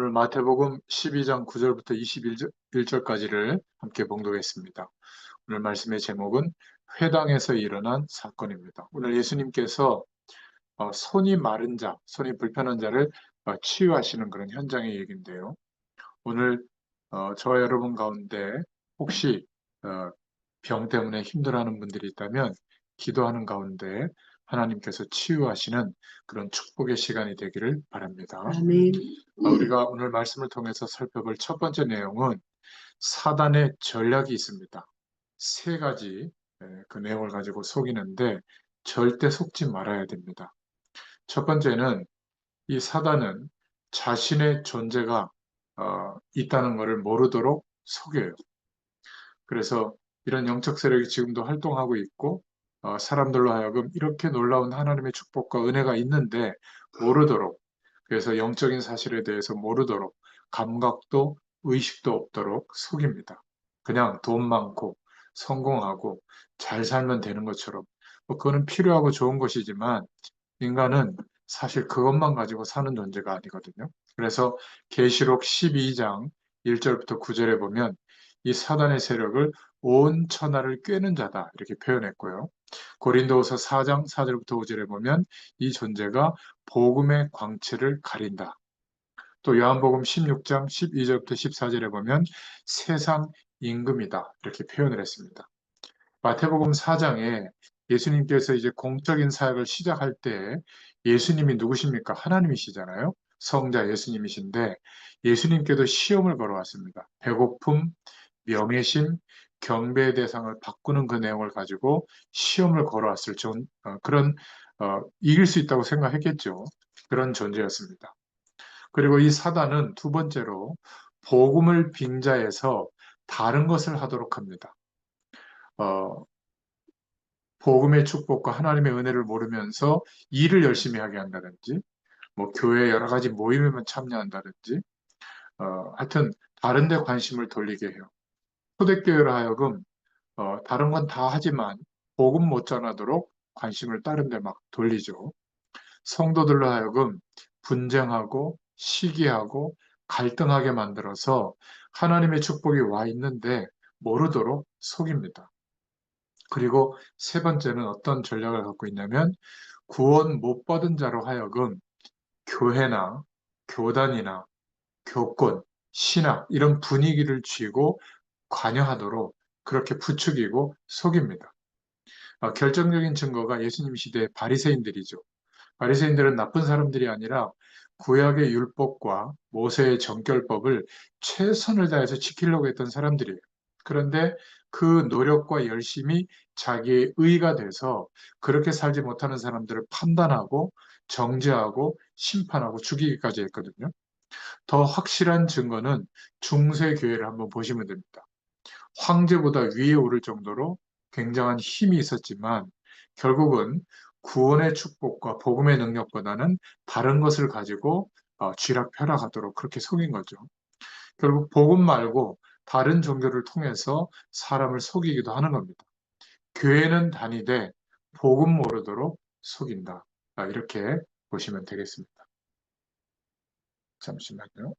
오늘 마태복음 12장 9절부터 21절까지를 함께 봉독했습니다. 오늘 말씀의 제목은 회당에서 일어난 사건입니다. 오늘 예수님께서 손이 마른 자, 손이 불편한 자를 치유하시는 그런 현장의 얘기인데요. 오늘 저와 여러분 가운데 혹시 병 때문에 힘들어하는 분들이 있다면 기도하는 가운데 하나님께서 치유하시는 그런 축복의 시간이 되기를 바랍니다. 아멘. 우리가 오늘 말씀을 통해서 살펴볼 첫 번째 내용은 사단의 전략이 있습니다. 세 가지 그 내용을 가지고 속이는데 절대 속지 말아야 됩니다. 첫 번째는 이 사단은 자신의 존재가 있다는 것을 모르도록 속여요. 그래서 이런 영적 세력이 지금도 활동하고 있고 사람들로 하여금 이렇게 놀라운 하나님의 축복과 은혜가 있는데 모르도록, 그래서 영적인 사실에 대해서 모르도록, 감각도 의식도 없도록 속입니다. 그냥 돈 많고 성공하고 잘 살면 되는 것처럼, 그거는 필요하고 좋은 것이지만 인간은 사실 그것만 가지고 사는 존재가 아니거든요. 그래서 계시록 12장 1절부터 9절에 보면 이 사단의 세력을 온 천하를 꿰는 자다 이렇게 표현했고요. 고린도후서 4장 4절부터 5절에 보면 이 존재가 복음의 광채를 가린다. 또 요한복음 16장 12절부터 14절에 보면 세상 임금이다 이렇게 표현을 했습니다. 마태복음 4장에 예수님께서 이제 공적인 사역을 시작할 때 예수님이 누구십니까? 하나님이시잖아요. 성자 예수님이신데 예수님께도 시험을 걸어왔습니다. 배고픔, 명예심, 경배의 대상을 바꾸는 그 내용을 가지고 시험을 걸어왔을 그런 이길 수 있다고 생각했겠죠. 그런 존재였습니다. 그리고 이 사단은 두 번째로 복음을 빙자해서 다른 것을 하도록 합니다. 어, 복음의 축복과 하나님의 은혜를 모르면서 일을 열심히 하게 한다든지, 뭐 교회 여러 가지 모임에만 참여한다든지, 하여튼 다른 데 관심을 돌리게 해요. 초대교회로 하여금 다른 건 다 하지만 복음 못 전하도록 관심을 다른 데 막 돌리죠. 성도들로 하여금 분쟁하고 시기하고 갈등하게 만들어서 하나님의 축복이 와 있는데 모르도록 속입니다. 그리고 세 번째는 어떤 전략을 갖고 있냐면 구원 못 받은 자로 하여금 교회나 교단이나 교권, 신학 이런 분위기를 쥐고 관여하도록 그렇게 부추기고 속입니다. 결정적인 증거가 예수님 시대의 바리새인들이죠. 바리새인들은 나쁜 사람들이 아니라 구약의 율법과 모세의 정결법을 최선을 다해서 지키려고 했던 사람들이에요. 그런데 그 노력과 열심이 자기의 의가 돼서 그렇게 살지 못하는 사람들을 판단하고 정죄하고 심판하고 죽이기까지 했거든요. 더 확실한 증거는 중세 교회를 한번 보시면 됩니다. 황제보다 위에 오를 정도로 굉장한 힘이 있었지만 결국은 구원의 축복과 복음의 능력보다는 다른 것을 가지고 쥐락펴락하도록 그렇게 속인 거죠. 결국 복음 말고 다른 종교를 통해서 사람을 속이기도 하는 겁니다. 교회는 다니되 복음 모르도록 속인다. 이렇게 보시면 되겠습니다. 잠시만요.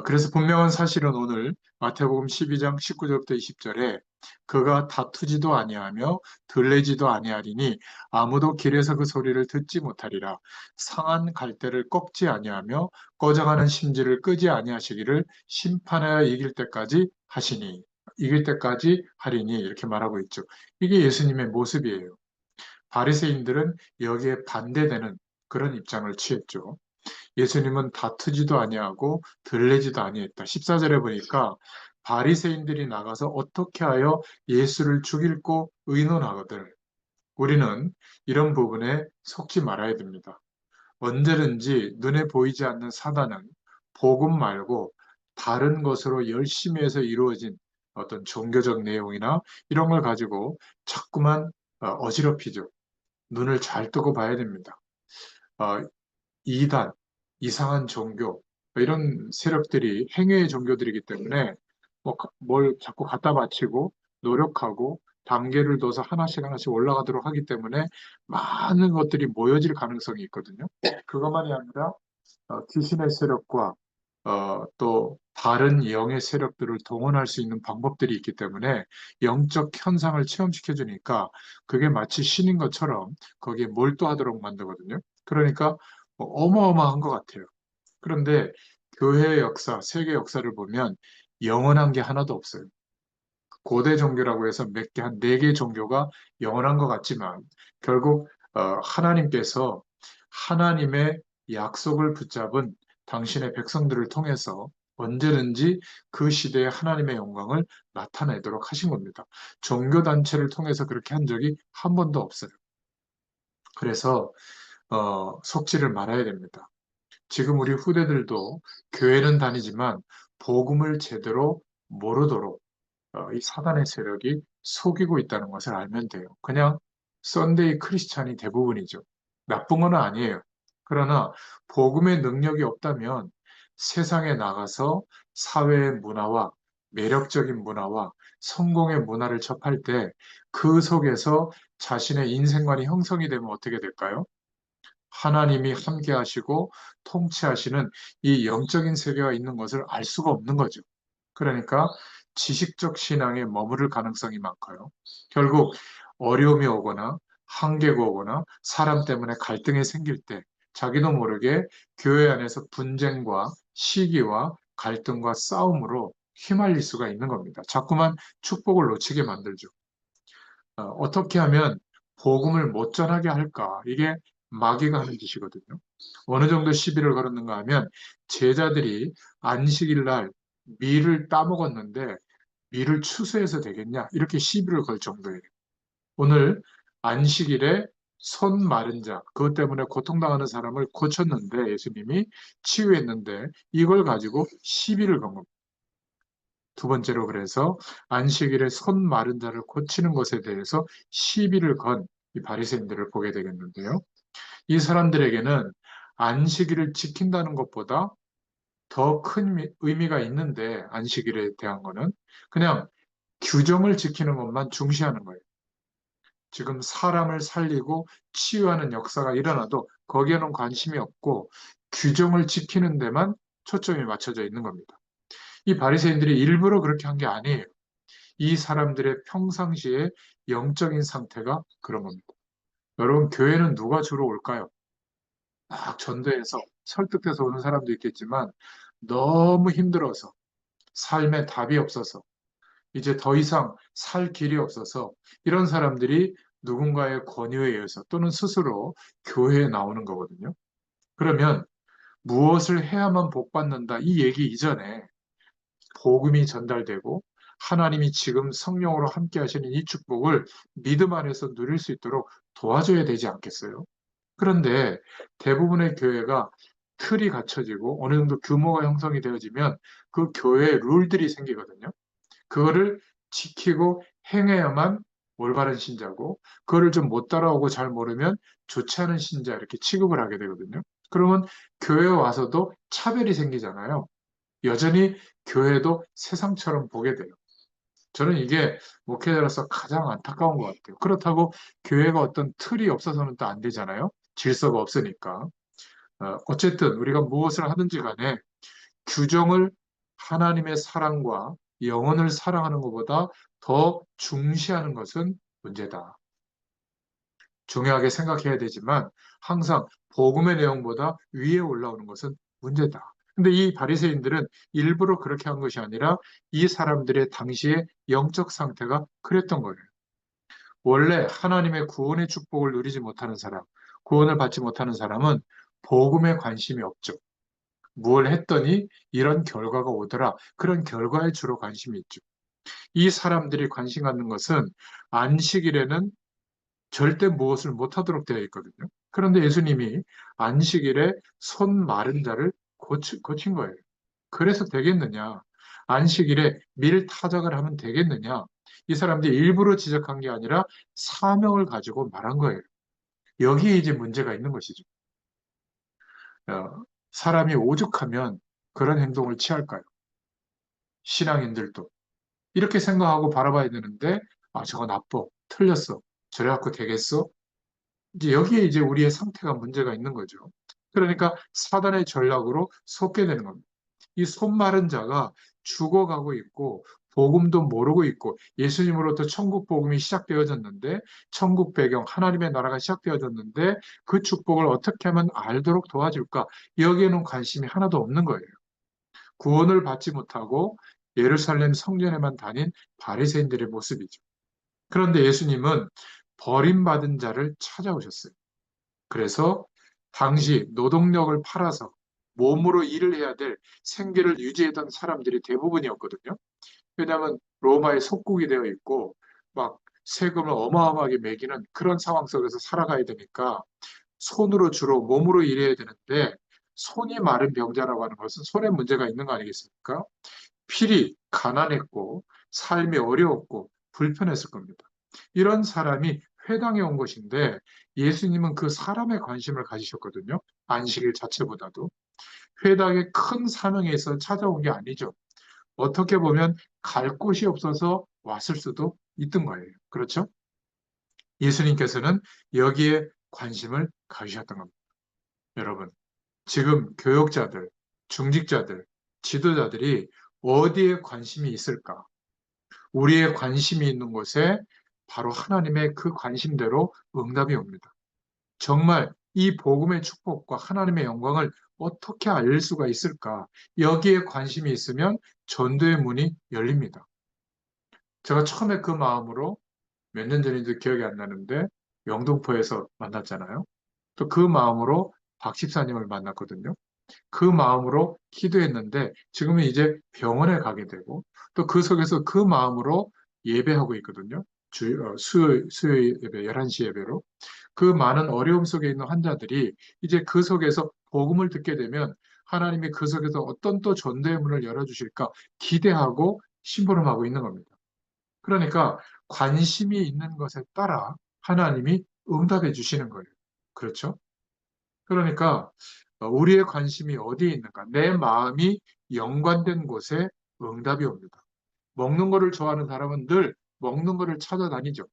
그래서 분명한 사실은 오늘 마태복음 12장 19절부터 20절에 그가 다투지도 아니하며 들레지도 아니하리니 아무도 길에서 그 소리를 듣지 못하리라. 상한 갈대를 꺾지 아니하며 꺼져가는 심지를 끄지 아니하시기를 심판하여 이길 때까지 하시니 이길 때까지 하리니 이렇게 말하고 있죠. 이게 예수님의 모습이에요. 바리새인들은 여기에 반대되는 그런 입장을 취했죠. 예수님은 다투지도 아니하고 들레지도 아니했다. 14절에 보니까 바리새인들이 나가서 어떻게 하여 예수를 죽일고 의논하거들. 우리는 이런 부분에 속지 말아야 됩니다. 언제든지 눈에 보이지 않는 사단은 복음 말고 다른 것으로 열심히 해서 이루어진 어떤 종교적 내용이나 이런 걸 가지고 자꾸만 어지럽히죠. 눈을 잘 뜨고 봐야 됩니다. 어, 이단, 이상한 종교, 이런 세력들이 행위의 종교들이기 때문에 뭘 자꾸 갖다 바치고 노력하고 단계를 둬서 하나씩 하나씩 올라가도록 하기 때문에 많은 것들이 모여질 가능성이 있거든요. 그것만이 아니라 귀신의 세력과 또 다른 영의 세력들을 동원할 수 있는 방법들이 있기 때문에 영적 현상을 체험시켜 주니까 그게 마치 신인 것처럼 거기에 몰두하도록 만들거든요. 그러니까 뭐 어마어마한 것 같아요. 그런데 교회의 역사, 세계 역사를 보면 영원한 게 하나도 없어요. 고대 종교라고 해서 몇 개, 한 네 개 종교가 영원한 것 같지만 결국 하나님께서 하나님의 약속을 붙잡은 당신의 백성들을 통해서 언제든지 그 시대에 하나님의 영광을 나타내도록 하신 겁니다. 종교단체를 통해서 그렇게 한 적이 한 번도 없어요. 그래서 속지를 말아야 됩니다. 지금 우리 후대들도 교회는 다니지만 복음을 제대로 모르도록 이 사단의 세력이 속이고 있다는 것을 알면 돼요. 그냥 썬데이 크리스찬이 대부분이죠. 나쁜 건 아니에요. 그러나 복음의 능력이 없다면 세상에 나가서 사회의 문화와 매력적인 문화와 성공의 문화를 접할 때 그 속에서 자신의 인생관이 형성이 되면 어떻게 될까요? 하나님이 함께 하시고 통치하시는 이 영적인 세계가 있는 것을 알 수가 없는 거죠. 그러니까 지식적 신앙에 머무를 가능성이 많고요. 결국 어려움이 오거나 한계가 오거나 사람 때문에 갈등이 생길 때 자기도 모르게 교회 안에서 분쟁과 시기와 갈등과 싸움으로 휘말릴 수가 있는 겁니다. 자꾸만 축복을 놓치게 만들죠. 어떻게 하면 복음을 못 전하게 할까? 이게 마귀가 하는 짓이거든요. 어느 정도 시비를 걸었는가 하면 제자들이 안식일 날 밀을 따먹었는데 밀을 추수해서 되겠냐? 이렇게 시비를 걸 정도예요. 오늘 안식일에 손 마른 자, 그것 때문에 고통당하는 사람을 고쳤는데 예수님이 치유했는데 이걸 가지고 시비를 건 겁니다. 두 번째로 그래서 안식일에 손 마른 자를 고치는 것에 대해서 시비를 건 이 바리새인들을 보게 되겠는데요. 이 사람들에게는 안식일을 지킨다는 것보다 더 큰 의미가 있는데 안식일에 대한 거는 그냥 규정을 지키는 것만 중시하는 거예요. 지금 사람을 살리고 치유하는 역사가 일어나도 거기에는 관심이 없고 규정을 지키는 데만 초점이 맞춰져 있는 겁니다. 이 바리새인들이 일부러 그렇게 한 게 아니에요. 이 사람들의 평상시의 영적인 상태가 그런 겁니다. 여러분, 교회는 누가 주로 올까요? 막 전도해서 설득해서 오는 사람도 있겠지만 너무 힘들어서 삶에 답이 없어서 이제 더 이상 살 길이 없어서 이런 사람들이 누군가의 권유에 의해서 또는 스스로 교회에 나오는 거거든요. 그러면 무엇을 해야만 복 받는다 이 얘기 이전에 복음이 전달되고 하나님이 지금 성령으로 함께 하시는 이 축복을 믿음 안에서 누릴 수 있도록 도와줘야 되지 않겠어요? 그런데 대부분의 교회가 틀이 갖춰지고 어느 정도 규모가 형성이 되어지면 그 교회에 룰들이 생기거든요. 그거를 지키고 행해야만 올바른 신자고, 그거를 좀 못 따라오고 잘 모르면 좋지 않은 신자 이렇게 취급을 하게 되거든요. 그러면 교회에 와서도 차별이 생기잖아요. 여전히 교회도 세상처럼 보게 돼요. 저는 이게 목회자로서 가장 안타까운 것 같아요. 그렇다고 교회가 어떤 틀이 없어서는 또 안 되잖아요. 질서가 없으니까. 어쨌든 우리가 무엇을 하든지 간에 규정을 하나님의 사랑과 영혼을 사랑하는 것보다 더 중시하는 것은 문제다. 중요하게 생각해야 되지만 항상 복음의 내용보다 위에 올라오는 것은 문제다. 근데 이 바리새인들은 일부러 그렇게 한 것이 아니라 이 사람들의 당시의 영적 상태가 그랬던 거예요. 원래 하나님의 구원의 축복을 누리지 못하는 사람, 구원을 받지 못하는 사람은 복음에 관심이 없죠. 무엇을 했더니 이런 결과가 오더라. 그런 결과에 주로 관심이 있죠. 이 사람들이 관심 갖는 것은 안식일에는 절대 무엇을 못하도록 되어 있거든요. 그런데 예수님이 안식일에 손 마른 자를 고친 거예요. 그래서 되겠느냐? 안식일에 밀 타작을 하면 되겠느냐? 이 사람들이 일부러 지적한 게 아니라 사명을 가지고 말한 거예요. 여기에 이제 문제가 있는 것이죠. 사람이 오죽하면 그런 행동을 취할까요? 신앙인들도. 이렇게 생각하고 바라봐야 되는데 아, 저거 나빠. 틀렸어. 저래 갖고 되겠어? 이제 여기에 이제 우리의 상태가 문제가 있는 거죠. 그러니까 사단의 전략으로 속게 되는 겁니다. 이 손마른 자가 죽어가고 있고 복음도 모르고 있고 예수님으로부터 천국 복음이 시작되어졌는데 천국 배경 하나님의 나라가 시작되어졌는데 그 축복을 어떻게 하면 알도록 도와줄까? 여기에는 관심이 하나도 없는 거예요. 구원을 받지 못하고 예루살렘 성전에만 다닌 바리새인들의 모습이죠. 그런데 예수님은 버림받은 자를 찾아오셨어요. 그래서 당시 노동력을 팔아서 몸으로 일을 해야 될 생계를 유지하던 사람들이 대부분이었거든요. 왜냐하면 로마의 속국이 되어 있고 막 세금을 어마어마하게 매기는 그런 상황 속에서 살아가야 되니까 손으로 주로 몸으로 일해야 되는데 손이 마른 병자라고 하는 것은 손에 문제가 있는 거 아니겠습니까? 필히 가난했고 삶이 어려웠고 불편했을 겁니다. 이런 사람이 회당에 온 것인데 예수님은 그 사람의 관심을 가지셨거든요. 안식일 자체보다도. 회당의 큰 사명에 있어 찾아온 게 아니죠. 어떻게 보면 갈 곳이 없어서 왔을 수도 있던 거예요. 그렇죠? 예수님께서는 여기에 관심을 가지셨던 겁니다. 여러분, 지금 교역자들, 중직자들, 지도자들이 어디에 관심이 있을까? 우리의 관심이 있는 곳에 바로 하나님의 그 관심대로 응답이 옵니다. 정말 이 복음의 축복과 하나님의 영광을 어떻게 알릴 수가 있을까? 여기에 관심이 있으면 전도의 문이 열립니다. 제가 처음에 그 마음으로 몇 년 전인지 기억이 안 나는데 영등포에서 만났잖아요. 또 그 마음으로 박 집사님을 만났거든요. 그 마음으로 기도했는데 지금은 이제 병원에 가게 되고 또 그 속에서 그 마음으로 예배하고 있거든요. 수요일 예배, 11시 예배로. 그 많은 어려움 속에 있는 환자들이 이제 그 속에서 복음을 듣게 되면 하나님이 그 속에서 어떤 또 전도의 문을 열어주실까 기대하고 심부름하고 있는 겁니다. 그러니까 관심이 있는 것에 따라 하나님이 응답해 주시는 거예요. 그렇죠? 그러니까 우리의 관심이 어디에 있는가? 내 마음이 연관된 곳에 응답이 옵니다. 먹는 거를 좋아하는 사람은 늘 먹는 거를 찾아다니죠.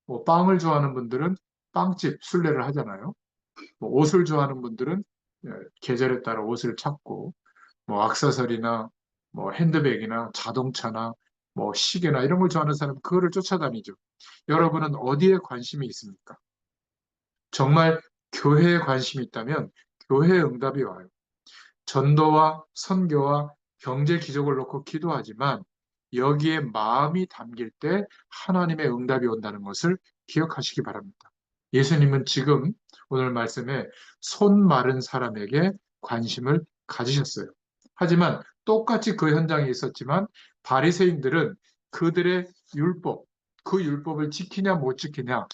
뭐 빵을 좋아하는 분들은 빵집 순례를 하잖아요. 뭐 옷을 좋아하는 분들은 계절에 따라 옷을 찾고 뭐 액세서리나 뭐 핸드백이나 자동차나 뭐 시계나 이런 걸 좋아하는 사람은 그거를 쫓아다니죠. 여러분은 어디에 관심이 있습니까? 정말 교회에 관심이 있다면 교회에 응답이 와요. 전도와 선교와 경제 기적을 놓고 기도하지만 여기에 마음이 담길 때 하나님의 응답이 온다는 것을 기억하시기 바랍니다. 예수님은 지금 오늘 말씀에 손 마른 사람에게 관심을 가지셨어요. 하지만 똑같이 그 현장에 있었지만 바리새인들은 그들의 율법, 그 율법을 지키냐 못 지키냐,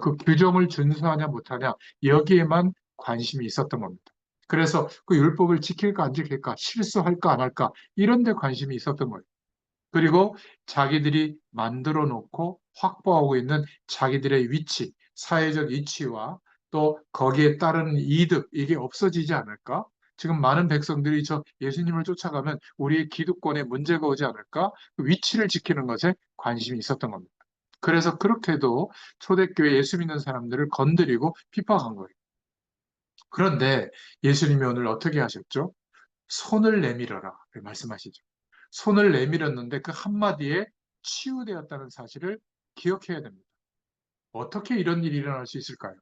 그 규정을 준수하냐 못하냐 여기에만 관심이 있었던 겁니다. 그래서 그 율법을 지킬까 안 지킬까, 실수할까 안 할까, 이런 데 관심이 있었던 거예요. 그리고 자기들이 만들어 놓고 확보하고 있는 자기들의 위치, 사회적 위치와 또 거기에 따르는 이득, 이게 없어지지 않을까? 지금 많은 백성들이 저 예수님을 쫓아가면 우리의 기득권에 문제가 오지 않을까? 그 위치를 지키는 것에 관심이 있었던 겁니다. 그래서 그렇게도 초대교회 예수 믿는 사람들을 건드리고 핍박한 거예요. 그런데 예수님이 오늘 어떻게 하셨죠? 손을 내밀어라. 말씀하시죠. 손을 내밀었는데 그 한마디에 치유되었다는 사실을 기억해야 됩니다. 어떻게 이런 일이 일어날 수 있을까요?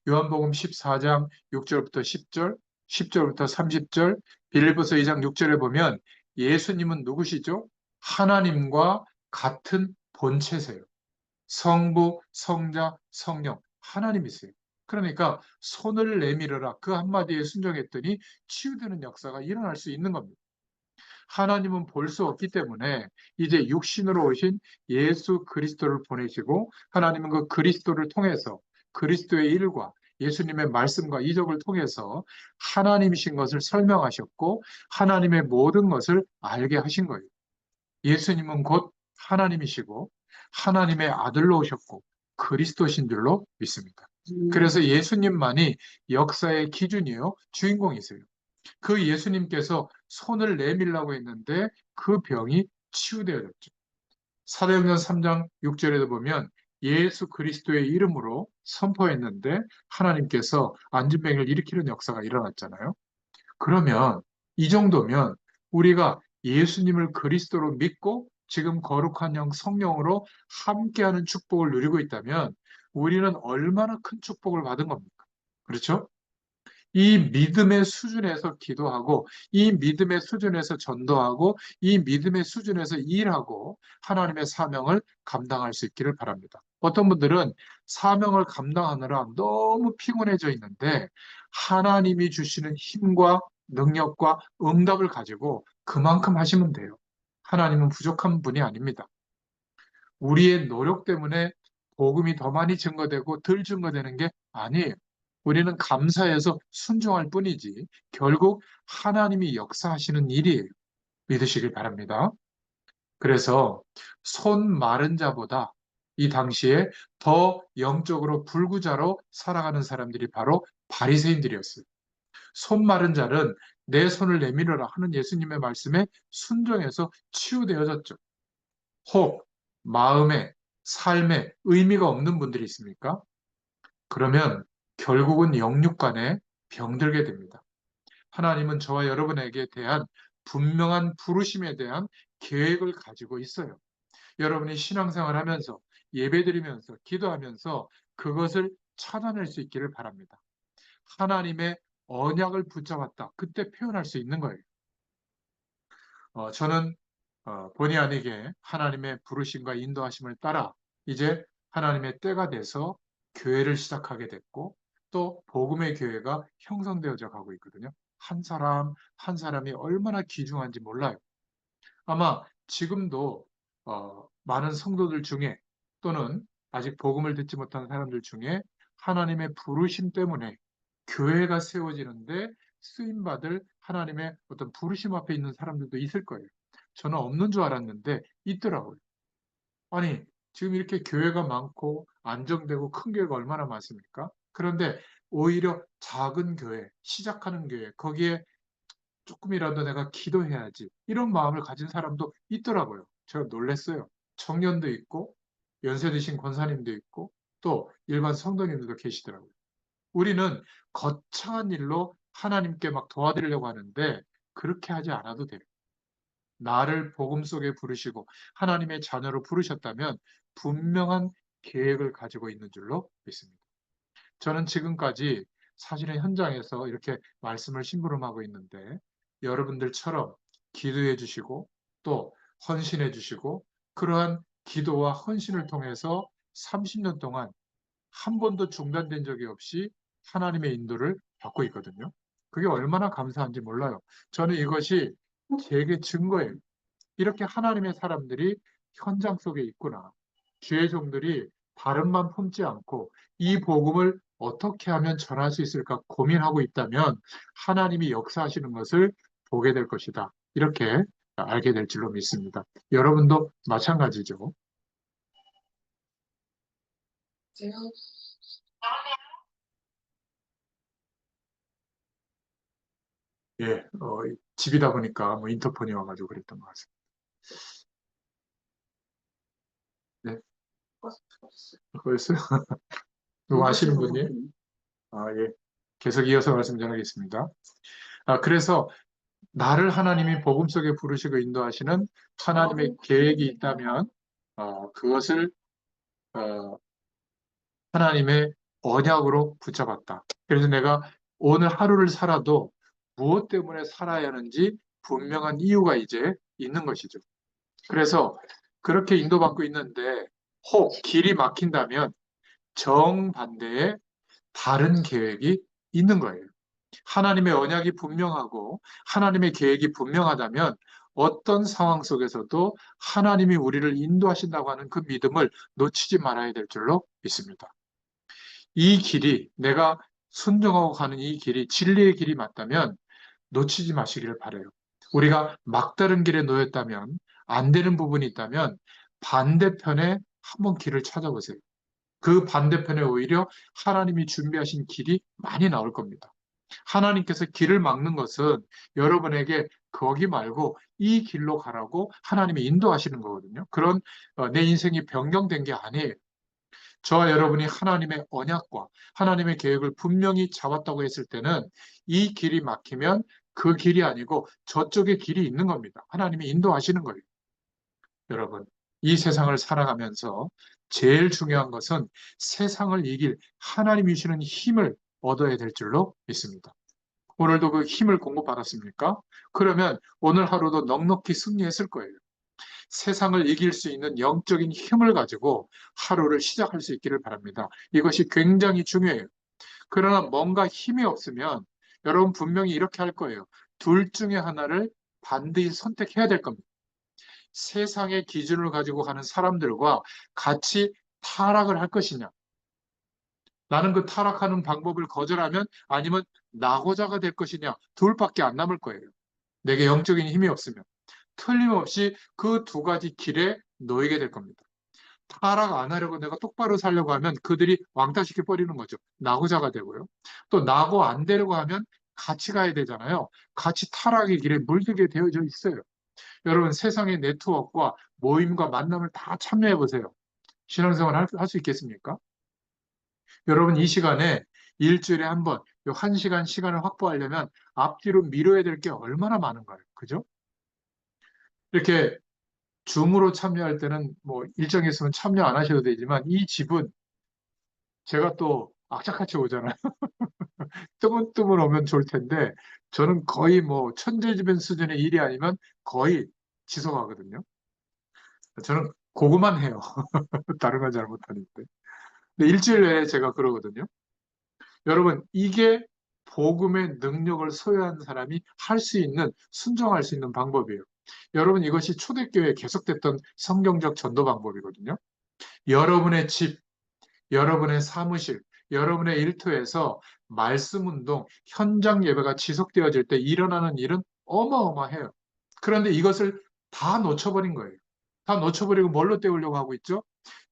요한복음 14장 6절부터 10절, 10절부터 30절, 빌립보서 2장 6절에 보면 예수님은 누구시죠? 하나님과 같은 본체세요. 성부, 성자, 성령, 하나님이세요. 그러니까 손을 내밀어라. 그 한마디에 순종했더니 치유되는 역사가 일어날 수 있는 겁니다. 하나님은 볼 수 없기 때문에 이제 육신으로 오신 예수 그리스도를 보내시고 하나님은 그 그리스도를 통해서 그리스도의 일과 예수님의 말씀과 이적을 통해서 하나님이신 것을 설명하셨고 하나님의 모든 것을 알게 하신 거예요. 예수님은 곧 하나님이시고 하나님의 아들로 오셨고 그리스도신 줄로 믿습니다. 그래서 예수님만이 역사의 기준이요, 주인공이세요. 그 예수님께서 손을 내밀라고 했는데 그 병이 치유되어졌죠. 사도행전 3장 6절에도 보면 예수 그리스도의 이름으로 선포했는데 하나님께서 안진뱅이를 일으키는 역사가 일어났잖아요. 그러면 이 정도면 우리가 예수님을 그리스도로 믿고 지금 거룩한 영 성령으로 함께하는 축복을 누리고 있다면 우리는 얼마나 큰 축복을 받은 겁니까? 그렇죠? 이 믿음의 수준에서 기도하고, 이 믿음의 수준에서 전도하고, 이 믿음의 수준에서 일하고 하나님의 사명을 감당할 수 있기를 바랍니다. 어떤 분들은 사명을 감당하느라 너무 피곤해져 있는데 하나님이 주시는 힘과 능력과 응답을 가지고 그만큼 하시면 돼요. 하나님은 부족한 분이 아닙니다. 우리의 노력 때문에 복음이 더 많이 증거되고 덜 증거되는 게 아니에요. 우리는 감사해서 순종할 뿐이지 결국 하나님이 역사하시는 일이에요. 믿으시길 바랍니다. 그래서 손 마른 자보다 이 당시에 더 영적으로 불구자로 살아가는 사람들이 바로 바리새인들이었어요. 손 마른 자는 내 손을 내밀어라 하는 예수님의 말씀에 순종해서 치유되어졌죠. 혹 마음에 삶에 의미가 없는 분들이 있습니까? 그러면 결국은 영육 간에 병들게 됩니다. 하나님은 저와 여러분에게 대한 분명한 부르심에 대한 계획을 가지고 있어요. 여러분이 신앙생활 하면서 예배드리면서 기도하면서 그것을 찾아낼 수 있기를 바랍니다. 하나님의 언약을 붙잡았다. 그때 표현할 수 있는 거예요. 저는 본의 아니게 하나님의 부르심과 인도하심을 따라 이제 하나님의 때가 돼서 교회를 시작하게 됐고 또 복음의 교회가 형성되어져 가고 있거든요. 한 사람 한 사람이 얼마나 귀중한지 몰라요. 아마 지금도 많은 성도들 중에 또는 아직 복음을 듣지 못한 사람들 중에 하나님의 부르심 때문에 교회가 세워지는데 쓰임받을 하나님의 어떤 부르심 앞에 있는 사람들도 있을 거예요. 저는 없는 줄 알았는데 있더라고요. 아니, 지금 이렇게 교회가 많고 안정되고 큰 교회가 얼마나 많습니까? 그런데 오히려 작은 교회, 시작하는 교회, 거기에 조금이라도 내가 기도해야지. 이런 마음을 가진 사람도 있더라고요. 제가 놀랐어요. 청년도 있고, 연세 드신 권사님도 있고, 또 일반 성도님들도 계시더라고요. 우리는 거창한 일로 하나님께 막 도와드리려고 하는데, 그렇게 하지 않아도 돼요. 나를 복음 속에 부르시고, 하나님의 자녀로 부르셨다면, 분명한 계획을 가지고 있는 줄로 믿습니다. 저는 지금까지 사실은 현장에서 이렇게 말씀을 심부름하고 있는데 여러분들처럼 기도해 주시고 또 헌신해 주시고 그러한 기도와 헌신을 통해서 30년 동안 한 번도 중단된 적이 없이 하나님의 인도를 받고 있거든요. 그게 얼마나 감사한지 몰라요. 저는 이것이 제게 증거예요. 이렇게 하나님의 사람들이 현장 속에 있구나. 주의 종들이 발음만 품지 않고 이 복음을 어떻게 하면 전할 수 있을까 고민하고 있다면 하나님이 역사하시는 것을 보게 될 것이다. 이렇게 알게 될 줄로 믿습니다. 여러분도 마찬가지죠. 예, 집이다 보니까 뭐 인터폰이 와가지고 그랬던 것 같습니다. 네, 그랬어요? 누구 아시는 분이? 아, 예. 계속 이어서 말씀 전하겠습니다. 그래서 나를 하나님이 복음 속에 부르시고 인도하시는 하나님의 계획이 있다면 그것을 어, 하나님의 언약으로 붙잡았다. 그래서 내가 오늘 하루를 살아도 무엇 때문에 살아야 하는지 분명한 이유가 이제 있는 것이죠. 그래서 그렇게 인도받고 있는데 혹 길이 막힌다면 정반대의 다른 계획이 있는 거예요. 하나님의 언약이 분명하고 하나님의 계획이 분명하다면 어떤 상황 속에서도 하나님이 우리를 인도하신다고 하는 그 믿음을 놓치지 말아야 될 줄로 믿습니다. 이 길이 내가 순종하고 가는 이 길이 진리의 길이 맞다면 놓치지 마시기를 바라요. 우리가 막다른 길에 놓였다면 안 되는 부분이 있다면 반대편에 한번 길을 찾아보세요. 그 반대편에 오히려 하나님이 준비하신 길이 많이 나올 겁니다. 하나님께서 길을 막는 것은 여러분에게 거기 말고 이 길로 가라고 하나님이 인도하시는 거거든요. 그런 내 인생이 변경된 게 아니에요. 저와 여러분이 하나님의 언약과 하나님의 계획을 분명히 잡았다고 했을 때는 이 길이 막히면 그 길이 아니고 저쪽에 길이 있는 겁니다. 하나님이 인도하시는 거예요. 여러분, 이 세상을 살아가면서 제일 중요한 것은 세상을 이길 하나님이 주시는 힘을 얻어야 될 줄로 믿습니다. 오늘도 그 힘을 공급받았습니까? 그러면 오늘 하루도 넉넉히 승리했을 거예요. 세상을 이길 수 있는 영적인 힘을 가지고 하루를 시작할 수 있기를 바랍니다. 이것이 굉장히 중요해요. 그러나 뭔가 힘이 없으면 여러분 분명히 이렇게 할 거예요. 둘 중에 하나를 반드시 선택해야 될 겁니다. 세상의 기준을 가지고 가는 사람들과 같이 타락을 할 것이냐. 나는 그 타락하는 방법을 거절하면 아니면 낙오자가 될 것이냐. 둘밖에 안 남을 거예요. 내게 영적인 힘이 없으면. 틀림없이 그 두 가지 길에 놓이게 될 겁니다. 타락 안 하려고 내가 똑바로 살려고 하면 그들이 왕따시켜 버리는 거죠. 낙오자가 되고요. 또 낙오 안 되려고 하면 같이 가야 되잖아요. 같이 타락의 길에 물들게 되어져 있어요. 여러분 세상의 네트워크와 모임과 만남을 다 참여해 보세요. 신앙생활 할 수 있겠습니까? 여러분 이 시간에 일주일에 한 번, 요 1시간 시간을 확보하려면 앞뒤로 미뤄야 될 게 얼마나 많은가요? 그죠? 이렇게 줌으로 참여할 때는 뭐 일정이 있으면 참여 안 하셔도 되지만 이 집은 제가 또 악착같이 오잖아요. 뜨문뜨문 오면 좋을 텐데 저는 거의 뭐 천재지변 수준의 일이 아니면 거의 지속하거든요. 저는 그거만 해요. 다른 건 잘 못하는데. 근데 일주일 내에 제가 그러거든요. 여러분, 이게 복음의 능력을 소유한 사람이 할 수 있는, 순종할 수 있는 방법이에요. 여러분, 이것이 초대교회에 계속됐던 성경적 전도 방법이거든요. 여러분의 집, 여러분의 사무실, 여러분의 일터에서 말씀 운동, 현장 예배가 지속되어질 때 일어나는 일은 어마어마해요. 그런데 이것을 다 놓쳐버린 거예요. 다 놓쳐버리고 뭘로 때우려고 하고 있죠?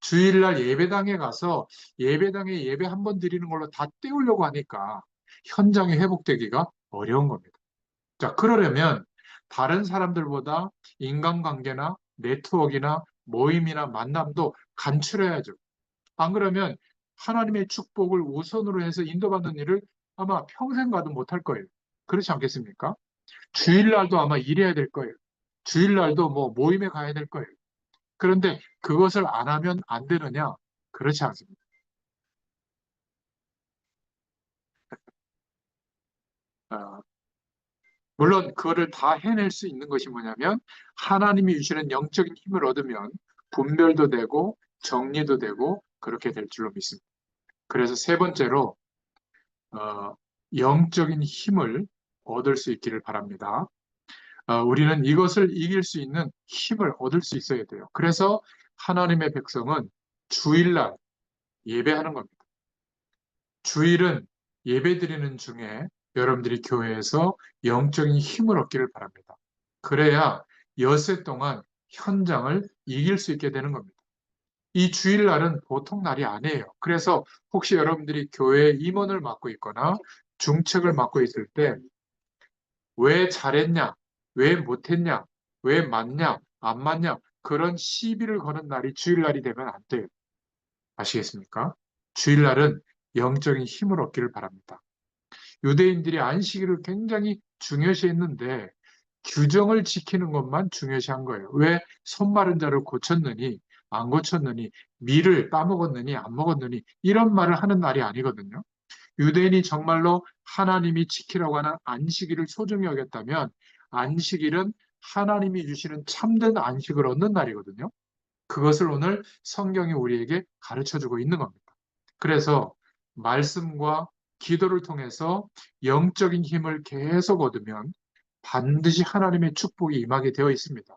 주일날 예배당에 가서 예배당에 예배 한 번 드리는 걸로 다 때우려고 하니까 현장이 회복되기가 어려운 겁니다. 자, 그러려면 다른 사람들보다 인간관계나 네트워크나 모임이나 만남도 간추려야죠. 안 그러면 하나님의 축복을 우선으로 해서 인도받는 일을 아마 평생 가도 못할 거예요. 그렇지 않겠습니까? 주일날도 아마 일해야 될 거예요. 주일날도 뭐 모임에 가야 될 거예요. 그런데 그것을 안 하면 안 되느냐? 그렇지 않습니다. 아, 물론 그거를 다 해낼 수 있는 것이 뭐냐면 하나님이 주시는 영적인 힘을 얻으면 분별도 되고 정리도 되고 그렇게 될 줄로 믿습니다. 그래서 세 번째로 어, 영적인 힘을 얻을 수 있기를 바랍니다. 우리는 이것을 이길 수 있는 힘을 얻을 수 있어야 돼요. 그래서 하나님의 백성은 주일날 예배하는 겁니다. 주일은 예배드리는 중에 여러분들이 교회에서 영적인 힘을 얻기를 바랍니다. 그래야 엿새 동안 현장을 이길 수 있게 되는 겁니다. 이 주일날은 보통 날이 아니에요. 그래서 혹시 여러분들이 교회 임원을 맡고 있거나 중책을 맡고 있을 때 왜 잘했냐, 왜 못했냐, 왜 맞냐, 안 맞냐 그런 시비를 거는 날이 주일날이 되면 안 돼요. 아시겠습니까? 주일날은 영적인 힘을 얻기를 바랍니다. 유대인들이 안식일을 굉장히 중요시했는데 규정을 지키는 것만 중요시한 거예요. 왜 손마른 자를 고쳤느니 안 고쳤느니 밀을 따먹었느니 안 먹었느니 이런 말을 하는 날이 아니거든요. 유대인이 정말로 하나님이 지키라고 하는 안식일을 소중히 여겼다면 안식일은 하나님이 주시는 참된 안식을 얻는 날이거든요. 그것을 오늘 성경이 우리에게 가르쳐 주고 있는 겁니다. 그래서 말씀과 기도를 통해서 영적인 힘을 계속 얻으면 반드시 하나님의 축복이 임하게 되어 있습니다.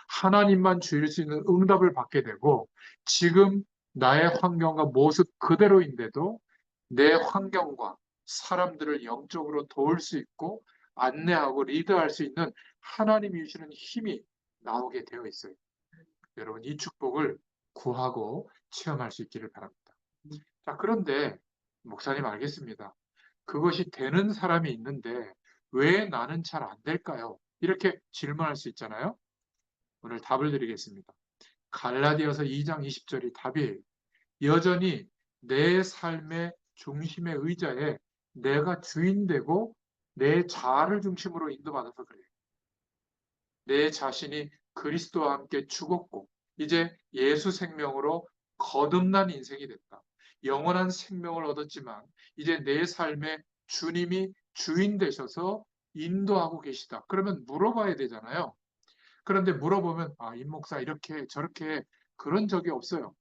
하나님만 주실 수 있는 응답을 받게 되고 지금 나의 환경과 모습 그대로인데도 내 환경과 사람들을 영적으로 도울 수 있고 안내하고 리드할 수 있는 하나님이 주시는 힘이 나오게 되어 있어요. 여러분 이 축복을 구하고 체험할 수 있기를 바랍니다. 자, 그런데 목사님 알겠습니다. 그것이 되는 사람이 있는데 왜 나는 잘 안 될까요? 이렇게 질문할 수 있잖아요. 오늘 답을 드리겠습니다. 갈라디아서 2장 20절이 답이에요. 여전히 내 삶의 중심의 의자에 내가 주인 되고 내 자아를 중심으로 인도받아서 그래요. 내 자신이 그리스도와 함께 죽었고 이제 예수 생명으로 거듭난 인생이 됐다. 영원한 생명을 얻었지만 이제 내 삶의 주님이 주인 되셔서 인도하고 계시다. 그러면 물어봐야 되잖아요. 그런데 물어보면 임 목사 이렇게 저렇게 그런 적이 없어요.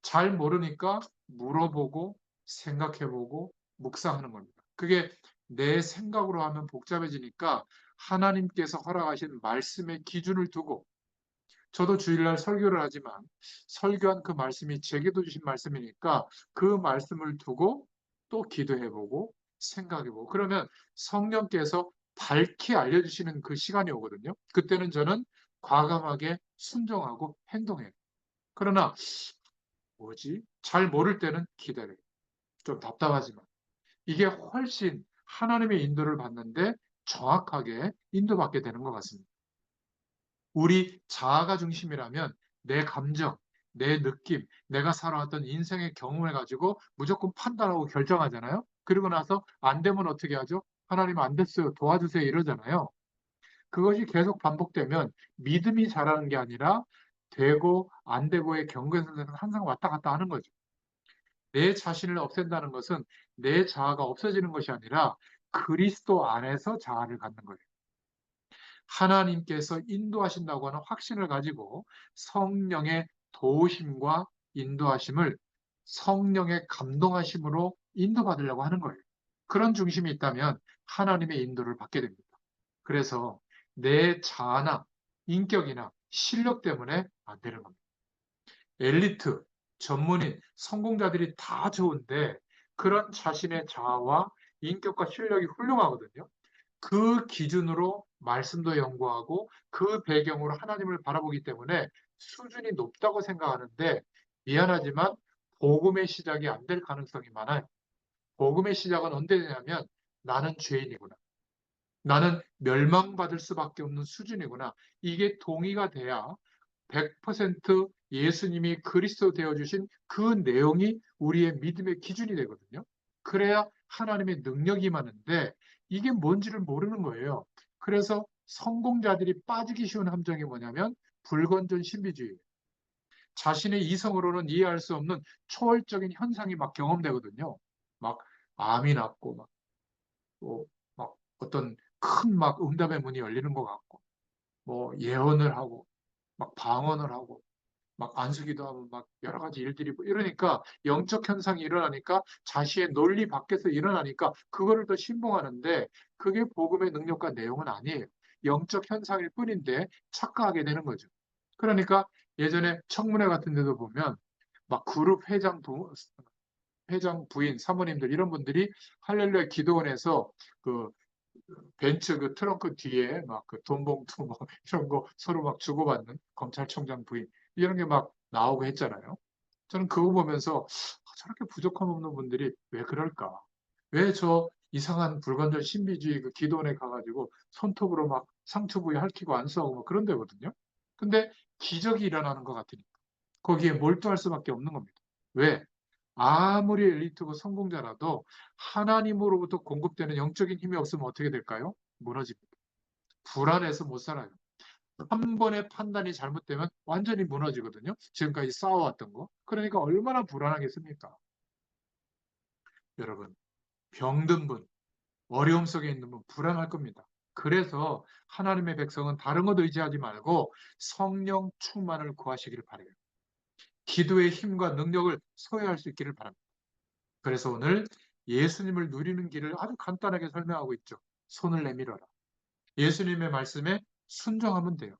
잘 모르니까 물어보고 생각해보고 묵상하는 겁니다. 그게 내 생각으로 하면 복잡해지니까 하나님께서 허락하신 말씀의 기준을 두고 저도 주일날 설교를 하지만 설교한 그 말씀이 제게도 주신 말씀이니까 그 말씀을 두고 또 기도해보고 생각해보고 그러면 성령께서 밝히 알려주시는 그 시간이 오거든요. 그때는 저는 과감하게 순종하고 행동해요. 그러나 뭐지? 잘 모를 때는 기다려요. 좀 답답하지만. 이게 훨씬 하나님의 인도를 받는데 정확하게 인도받게 되는 것 같습니다. 우리 자아가 중심이라면 내 감정, 내 느낌, 내가 살아왔던 인생의 경험을 가지고 무조건 판단하고 결정하잖아요. 그리고 나서 안 되면 어떻게 하죠? 하나님 안 됐어요. 도와주세요. 이러잖아요. 그것이 계속 반복되면 믿음이 자라는 게 아니라 되고 안 되고의 경계선에서 항상 왔다 갔다 하는 거죠. 내 자신을 없앤다는 것은 내 자아가 없어지는 것이 아니라 그리스도 안에서 자아를 갖는 거예요. 하나님께서 인도하신다고 하는 확신을 가지고 성령의 도우심과 인도하심을 성령의 감동하심으로 인도받으려고 하는 거예요. 그런 중심이 있다면 하나님의 인도를 받게 됩니다. 그래서 내 자아나 인격이나 실력 때문에 안 되는 겁니다. 엘리트, 전문인, 성공자들이 다 좋은데 그런 자신의 자아와 인격과 실력이 훌륭하거든요. 그 기준으로 말씀도 연구하고 그 배경으로 하나님을 바라보기 때문에 수준이 높다고 생각하는데 미안하지만 복음의 시작이 안 될 가능성이 많아요. 복음의 시작은 언제 되냐면 나는 죄인이구나. 나는 멸망받을 수밖에 없는 수준이구나. 이게 동의가 돼야 100% 예수님이 그리스도 되어주신 그 내용이 우리의 믿음의 기준이 되거든요. 그래야 하나님의 능력이 임하는데 이게 뭔지를 모르는 거예요. 그래서 성공자들이 빠지기 쉬운 함정이 뭐냐면 불건전 신비주의. 자신의 이성으로는 이해할 수 없는 초월적인 현상이 막 경험되거든요. 막 암이 낫고 막 어떤 큰 막 응답의 문이 열리는 것 같고 뭐 예언을 하고 막 방언을 하고 막 안수기도 하면 막 여러 가지 일들이 이러니까 영적 현상이 일어나니까 자신의 논리 밖에서 일어나니까 그거를 더 신봉하는데 그게 복음의 능력과 내용은 아니에요. 영적 현상일 뿐인데 착각하게 되는 거죠. 그러니까 예전에 청문회 같은 데도 보면 막 그룹 회장 부인, 사모님들 이런 분들이 할렐루야 기도원에서 그 벤츠 그 트렁크 뒤에 막 그 돈 봉투 뭐 이런 거 서로 막 주고받는 검찰총장 부인 이런 게 막 나오고 했잖아요. 저는 그거 보면서 저렇게 부족함 없는 분들이 왜 그럴까? 왜 저 이상한 불건전 신비주의 그 기도원에 가가지고 손톱으로 막 상처 부위 핥히고 안수하고 뭐 그런 데거든요. 근데 기적이 일어나는 것 같으니까 거기에 몰두할 수밖에 없는 겁니다. 왜? 아무리 엘리트고 성공자라도 하나님으로부터 공급되는 영적인 힘이 없으면 어떻게 될까요? 무너집니다. 불안해서 못 살아요. 한 번의 판단이 잘못되면 완전히 무너지거든요. 지금까지 쌓아왔던 거. 그러니까 얼마나 불안하겠습니까? 여러분, 병든 분, 어려움 속에 있는 분 불안할 겁니다. 그래서 하나님의 백성은 다른 것 의지하지 말고 성령 충만을 구하시기를 바래요. 기도의 힘과 능력을 소유할 수 있기를 바랍니다. 그래서 오늘 예수님을 누리는 길을 아주 간단하게 설명하고 있죠. 손을 내밀어라. 예수님의 말씀에 순종하면 돼요.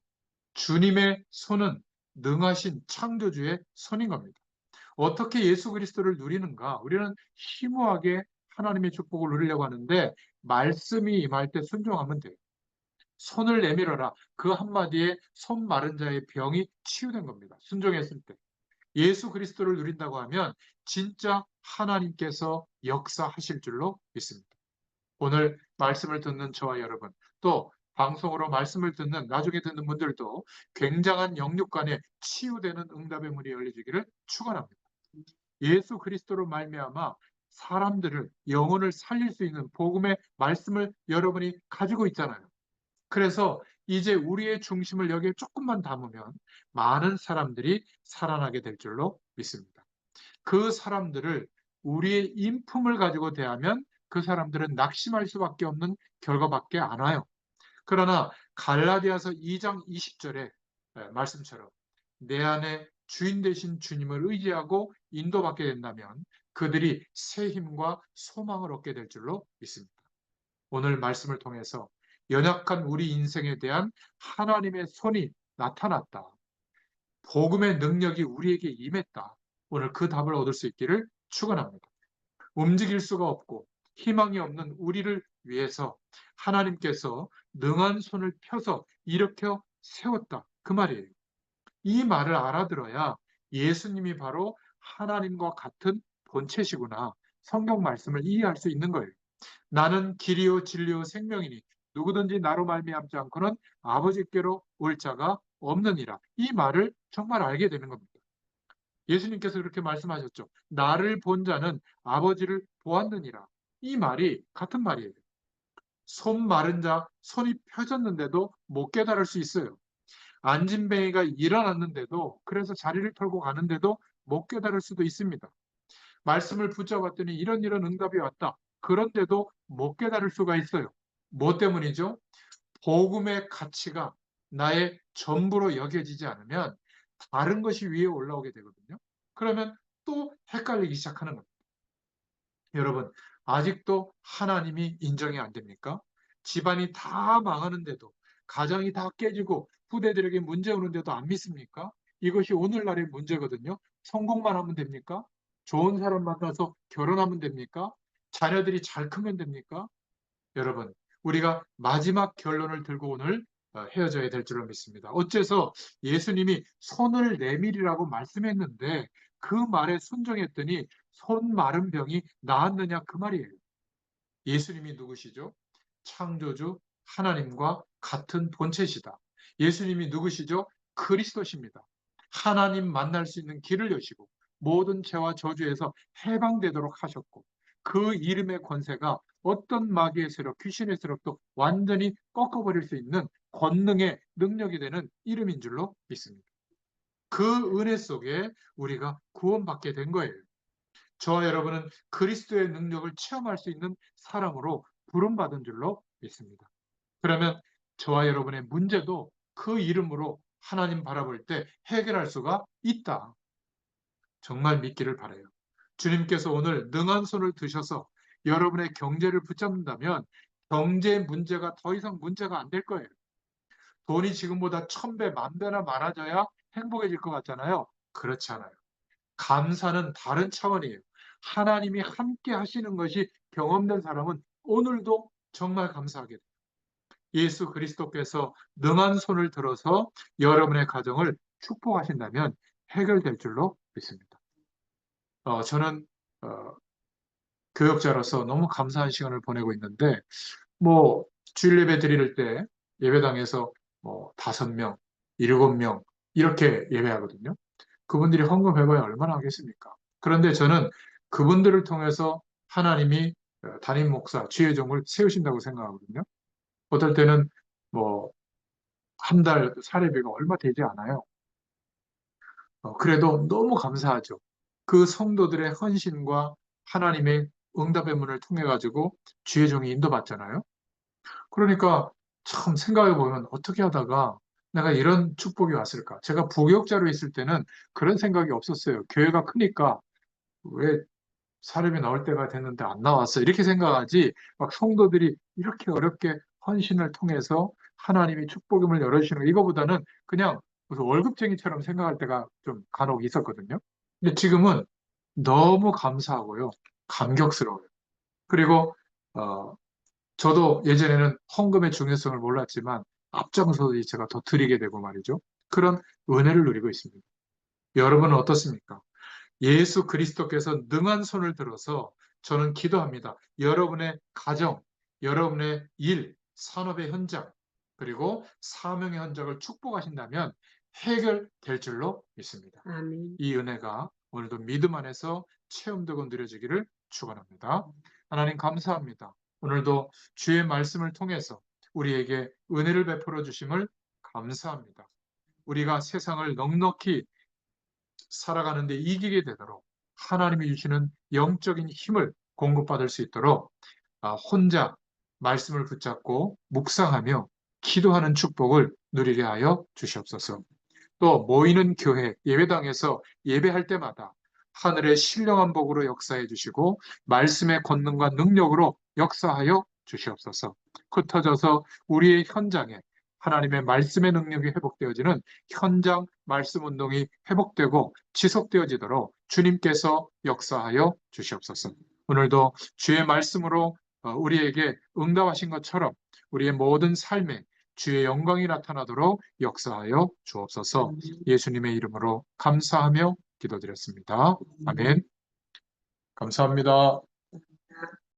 주님의 손은 능하신 창조주의 손인 겁니다. 어떻게 예수 그리스도를 누리는가? 우리는 심오하게 하나님의 축복을 누리려고 하는데 말씀이 임할 때 순종하면 돼요. 손을 내밀어라. 그 한마디에 손 마른 자의 병이 치유된 겁니다. 순종했을 때. 예수 그리스도를 누린다고 하면 진짜 하나님께서 역사하실 줄로 믿습니다. 오늘 말씀을 듣는 저와 여러분, 또 방송으로 말씀을 듣는, 나중에 듣는 분들도 굉장한 영육간에 치유되는 응답의 문이 열려지기를 축원합니다. 예수 그리스도로 말미암아 사람들을, 영혼을 살릴 수 있는 복음의 말씀을 여러분이 가지고 있잖아요. 그래서 이제 우리의 중심을 여기에 조금만 담으면 많은 사람들이 살아나게 될 줄로 믿습니다. 그 사람들을 우리의 인품을 가지고 대하면 그 사람들은 낙심할 수밖에 없는 결과밖에 안 와요. 그러나 갈라디아서 2장 20절의 말씀처럼 내 안에 주인 되신 주님을 의지하고 인도받게 된다면 그들이 새 힘과 소망을 얻게 될 줄로 믿습니다. 오늘 말씀을 통해서 연약한 우리 인생에 대한 하나님의 손이 나타났다. 복음의 능력이 우리에게 임했다. 오늘 그 답을 얻을 수 있기를 축원합니다. 움직일 수가 없고 희망이 없는 우리를 위해서 하나님께서 능한 손을 펴서 일으켜 세웠다. 그 말이에요. 이 말을 알아들어야 예수님이 바로 하나님과 같은 본체시구나. 성경 말씀을 이해할 수 있는 거예요. 나는 길이요 진리요 생명이니 누구든지 나로 말미암지 않고는 아버지께로 올 자가 없느니라. 이 말을 정말 알게 되는 겁니다. 예수님께서 그렇게 말씀하셨죠. 나를 본 자는 아버지를 보았느니라. 이 말이 같은 말이에요. 손 마른 자, 손이 펴졌는데도 못 깨달을 수 있어요. 안진뱅이가 일어났는데도, 그래서 자리를 털고 가는데도 못 깨달을 수도 있습니다. 말씀을 붙잡았더니 이런 응답이 왔다. 그런데도 못 깨달을 수가 있어요. 뭐 때문이죠? 복음의 가치가 나의 전부로 여겨지지 않으면 다른 것이 위에 올라오게 되거든요. 그러면 또 헷갈리기 시작하는 겁니다. 여러분, 아직도 하나님이 인정이 안 됩니까? 집안이 다 망하는데도, 가정이 다 깨지고 후대들에게 문제 오는데도 안 믿습니까? 이것이 오늘날의 문제거든요. 성공만 하면 됩니까? 좋은 사람 만나서 결혼하면 됩니까? 자녀들이 잘 크면 됩니까? 여러분, 우리가 마지막 결론을 들고 오늘 헤어져야 될 줄로 믿습니다. 어째서 예수님이 손을 내밀이라고 말씀했는데 그 말에 순종했더니 손 마른 병이 나았느냐 그 말이에요. 예수님이 누구시죠? 창조주 하나님과 같은 본체시다. 예수님이 누구시죠? 그리스도십니다. 하나님 만날 수 있는 길을 여시고 모든 죄와 저주에서 해방되도록 하셨고 그 이름의 권세가 어떤 마귀의 세력, 귀신의 세력도 완전히 꺾어버릴 수 있는 권능의 능력이 되는 이름인 줄로 믿습니다. 그 은혜 속에 우리가 구원받게 된 거예요. 저와 여러분은 그리스도의 능력을 체험할 수 있는 사람으로 부름받은 줄로 믿습니다. 그러면 저와 여러분의 문제도 그 이름으로 하나님 바라볼 때 해결할 수가 있다. 정말 믿기를 바라요. 주님께서 오늘 능한 손을 드셔서 여러분의 경제를 붙잡는다면 경제 문제가 더 이상 문제가 안 될 거예요. 돈이 지금보다 1000배, 10,000배나 많아져야 행복해질 것 같잖아요. 그렇지 않아요. 감사는 다른 차원이에요. 하나님이 함께 하시는 것이 경험된 사람은 오늘도 정말 감사하게 돼요. 예수 그리스도께서 능한 손을 들어서 여러분의 가정을 축복하신다면 해결될 줄로 믿습니다. 저는 어, 교역자로서 너무 감사한 시간을 보내고 있는데 뭐 주일 예배 드릴 때 예배당에서 뭐 5명, 7명 이렇게 예배하거든요. 그분들이 헌금해봐야 얼마나 하겠습니까? 그런데 저는 그분들을 통해서 하나님이 담임 목사, 지혜종을 세우신다고 생각하거든요. 어떨 때는 뭐 한 달 사례비가 얼마 되지 않아요. 그래도 너무 감사하죠. 그 성도들의 헌신과 하나님의 응답의 문을 통해 가지고 지혜종이 인도받잖아요. 그러니까 참 생각해 보면 어떻게 하다가 내가 이런 축복이 왔을까? 제가 부교육자로 있을 때는 그런 생각이 없었어요. 교회가 크니까 왜 사람이 나올 때가 됐는데 안 나왔어. 이렇게 생각하지, 막 성도들이 이렇게 어렵게 헌신을 통해서 하나님이 축복임을 열어주시는 거, 이거보다는 그냥 무슨 월급쟁이처럼 생각할 때가 좀 간혹 있었거든요. 근데 지금은 너무 감사하고요. 감격스러워요. 그리고, 어, 저도 예전에는 헌금의 중요성을 몰랐지만 앞장서서 제가 더 드리게 되고 말이죠. 그런 은혜를 누리고 있습니다. 여러분은 어떻습니까? 예수 그리스도께서 능한 손을 들어서 저는 기도합니다. 여러분의 가정, 여러분의 일, 산업의 현장, 그리고 사명의 현장을 축복하신다면 해결될 줄로 믿습니다. 아멘. 이 은혜가 오늘도 믿음 안에서 체험되고 누려지기를 축원합니다. 하나님 감사합니다. 오늘도 주의 말씀을 통해서 우리에게 은혜를 베풀어 주심을 감사합니다. 우리가 세상을 넉넉히 살아가는데 이기게 되도록 하나님이 주시는 영적인 힘을 공급받을 수 있도록 혼자 말씀을 붙잡고 묵상하며 기도하는 축복을 누리게 하여 주시옵소서. 또 모이는 교회 예배당에서 예배할 때마다 하늘의 신령한 복으로 역사해 주시고 말씀의 권능과 능력으로 역사하여 주시옵소서. 흩어져서 우리의 현장에 하나님의 말씀의 능력이 회복되어지는 현장 말씀 운동이 회복되고 지속되어지도록 주님께서 역사하여 주시옵소서. 오늘도 주의 말씀으로 우리에게 응답하신 것처럼 우리의 모든 삶에 주의 영광이 나타나도록 역사하여 주옵소서. 예수님의 이름으로 감사하며 기도드렸습니다. 아멘. 감사합니다.